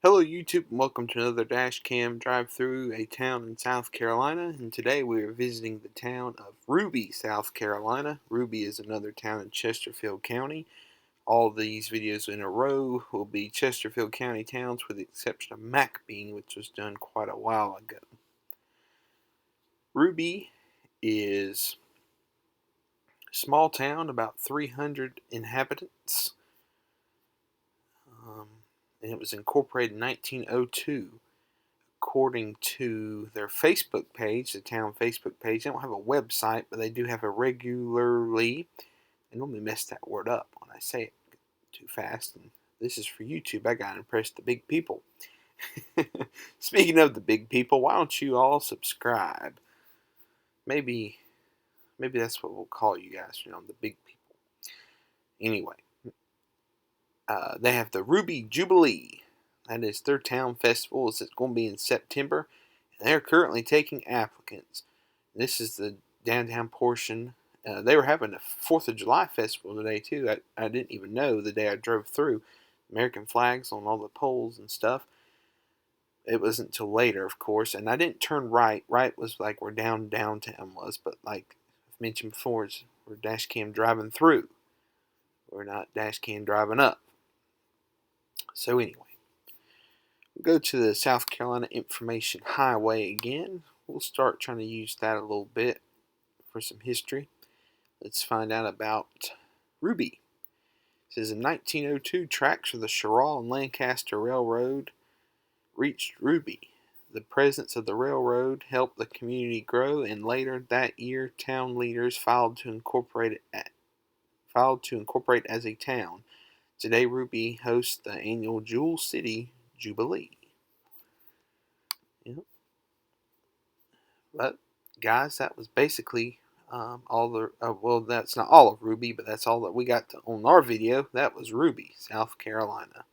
Hello YouTube and welcome to another dash cam drive through a town in South Carolina, and today we are visiting the town of Ruby, South Carolina. Ruby is another town in Chesterfield County. All these videos in a row will be Chesterfield County towns with the exception of McBean, which was done quite a while ago. Ruby is a small town, about 300 inhabitants, and it was incorporated in 1902. According to their Facebook page, the town Facebook page, they don't have a website, but they do have a regularly. I normally mess that word up when I say it too fast, and this is for YouTube. I gotta impress the big people. Speaking of the big people, why don't you all subscribe? Maybe that's what we'll call you guys, the big people. Anyway, they have the Ruby Jubilee. That is their town festival. It's going to be in September. And they're currently taking applicants. This is the downtown portion. They were having a 4th of July festival today, too. I didn't even know the day I drove through. American flags on all the poles and stuff. It wasn't until later, of course. And I didn't turn right. Right was like where downtown was. But like I've mentioned before, we're dash cam driving through. We're not dash cam driving up. So anyway. We'll go to the South Carolina Information Highway again. We'll start trying to use that a little bit for some history. Let's find out about Ruby. It says in 1902, tracks for the Sherrill and Lancaster Railroad reached Ruby. The presence of the railroad helped the community grow, and later that year, town leaders filed to incorporate as a town. Today, Ruby hosts the annual Jewel City Jubilee. Yep. But guys, that was basically all the well, that's not all of Ruby, but that's all that we got on our video. That was Ruby, South Carolina.